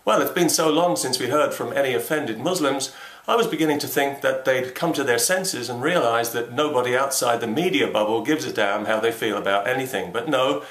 Well, it's been so long since we heard from any offended Muslims, I was beginning to think that they'd come to their senses and realise that nobody outside the media bubble gives a damn how they feel about anything. But no,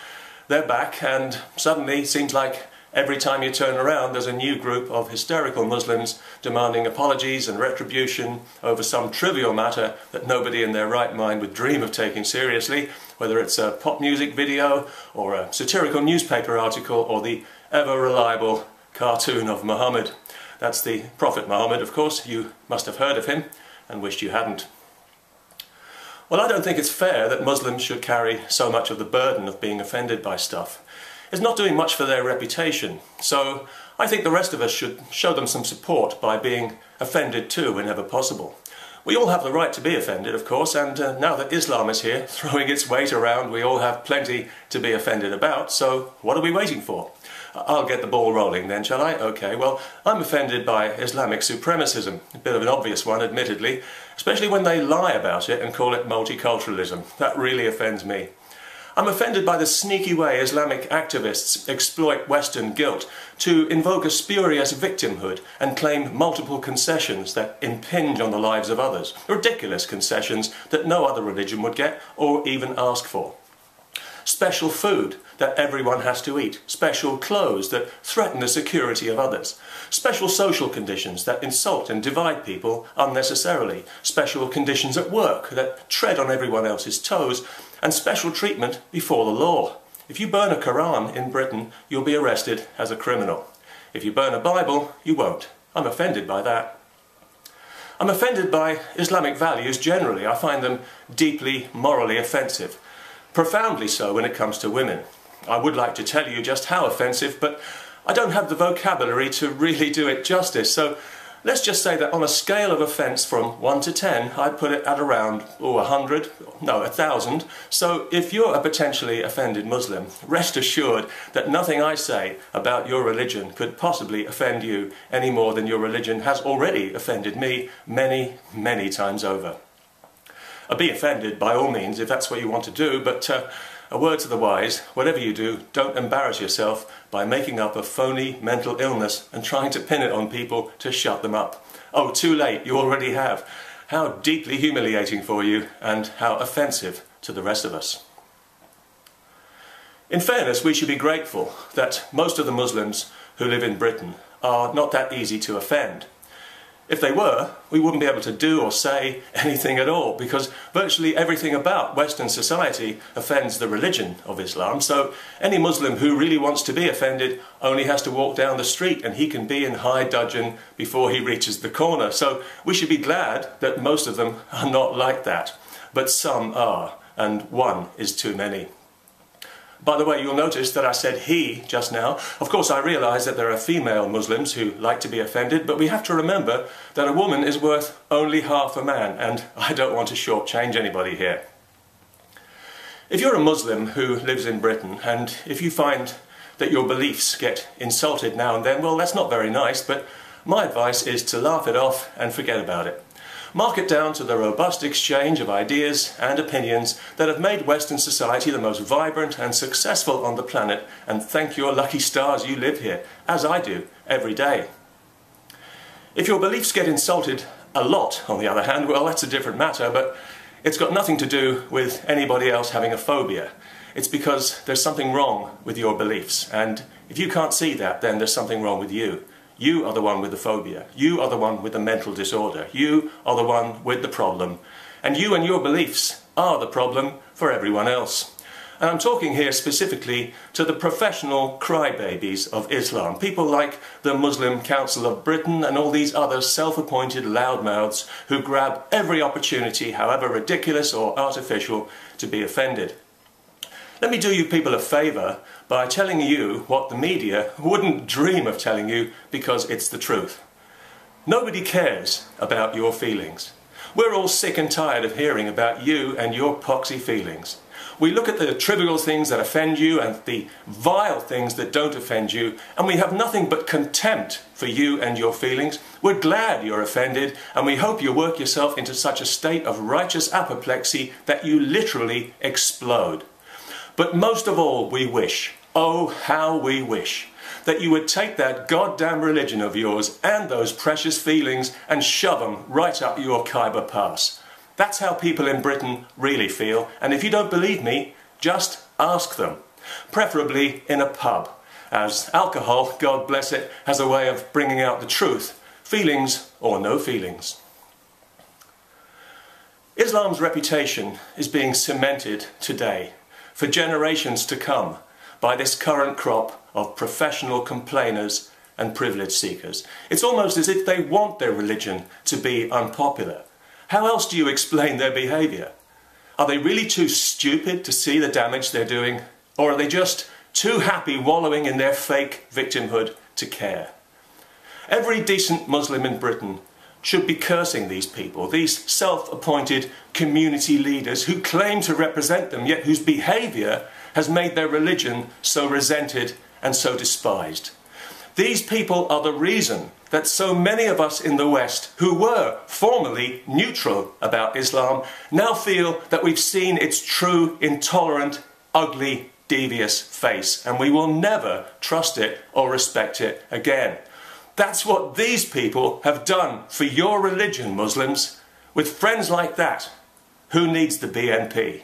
they're back, and suddenly it seems like every time you turn around there's a new group of hysterical Muslims demanding apologies and retribution over some trivial matter that nobody in their right mind would dream of taking seriously, whether it's a pop music video or a satirical newspaper article or the ever-reliable cartoon of Muhammad. That's the Prophet Muhammad, of course. You must have heard of him and wished you hadn't. Well, I don't think it's fair that Muslims should carry so much of the burden of being offended by stuff. It's not doing much for their reputation, so I think the rest of us should show them some support by being offended too whenever possible. We all have the right to be offended, of course, and now that Islam is here, throwing its weight around, we all have plenty to be offended about, so what are we waiting for? I'll get the ball rolling then, shall I? Okay, well, I'm offended by Islamic supremacism, a bit of an obvious one, admittedly, especially when they lie about it and call it multiculturalism. That really offends me. I'm offended by the sneaky way Islamic activists exploit Western guilt to invoke a spurious victimhood and claim multiple concessions that impinge on the lives of others. Ridiculous concessions that no other religion would get or even ask for. Special food that everyone has to eat, special clothes that threaten the security of others, special social conditions that insult and divide people unnecessarily, special conditions at work that tread on everyone else's toes, and special treatment before the law. If you burn a Quran in Britain, you'll be arrested as a criminal. If you burn a Bible, you won't. I'm offended by that. I'm offended by Islamic values generally. I find them deeply morally offensive. Profoundly so when it comes to women. I would like to tell you just how offensive, but I don't have the vocabulary to really do it justice, so let's just say that on a scale of offence from 1 to 10, I'd put it at around 100, no, 1,000. So if you're a potentially offended Muslim, rest assured that nothing I say about your religion could possibly offend you any more than your religion has already offended me many, many times over. Be offended by all means if that's what you want to do, but a word to the wise, whatever you do, don't embarrass yourself by making up a phony mental illness and trying to pin it on people to shut them up. Oh, too late, you already have. How deeply humiliating for you and how offensive to the rest of us. In fairness, we should be grateful that most of the Muslims who live in Britain are not that easy to offend. If they were, we wouldn't be able to do or say anything at all, because virtually everything about Western society offends the religion of Islam. So any Muslim who really wants to be offended only has to walk down the street and he can be in high dudgeon before he reaches the corner. So we should be glad that most of them are not like that. But some are, and one is too many. By the way, you'll notice that I said he just now. Of course, I realise that there are female Muslims who like to be offended, but we have to remember that a woman is worth only half a man, and I don't want to shortchange anybody here. If you're a Muslim who lives in Britain, and if you find that your beliefs get insulted now and then, well, that's not very nice, but my advice is to laugh it off and forget about it. Mark it down to the robust exchange of ideas and opinions that have made Western society the most vibrant and successful on the planet, and thank your lucky stars you live here, as I do, every day. If your beliefs get insulted a lot, on the other hand, well, that's a different matter, but it's got nothing to do with anybody else having a phobia. It's because there's something wrong with your beliefs, and if you can't see that, then there's something wrong with you. You are the one with the phobia. You are the one with the mental disorder. You are the one with the problem. And you and your beliefs are the problem for everyone else. And I'm talking here specifically to the professional crybabies of Islam. People like the Muslim Council of Britain and all these other self-appointed loudmouths who grab every opportunity, however ridiculous or artificial, to be offended. Let me do you people a favour by telling you what the media wouldn't dream of telling you, because it's the truth. Nobody cares about your feelings. We're all sick and tired of hearing about you and your poxy feelings. We look at the trivial things that offend you and the vile things that don't offend you, and we have nothing but contempt for you and your feelings. We're glad you're offended, and we hope you work yourself into such a state of righteous apoplexy that you literally explode. But most of all, we wish, oh how we wish, that you would take that goddamn religion of yours and those precious feelings and shove them right up your Khyber Pass. That's how people in Britain really feel, and if you don't believe me, just ask them. Preferably in a pub, as alcohol, God bless it, has a way of bringing out the truth, feelings or no feelings. Islam's reputation is being cemented today, for generations to come, by this current crop of professional complainers and privilege seekers. It's almost as if they want their religion to be unpopular. How else do you explain their behaviour? Are they really too stupid to see the damage they're doing? Or are they just too happy wallowing in their fake victimhood to care? Every decent Muslim in Britain should be cursing these people, these self-appointed community leaders who claim to represent them, yet whose behaviour has made their religion so resented and so despised. These people are the reason that so many of us in the West, who were formerly neutral about Islam, now feel that we've seen its true, intolerant, ugly, devious face, and we will never trust it or respect it again. That's what these people have done for your religion, Muslims. With friends like that, who needs the BNP?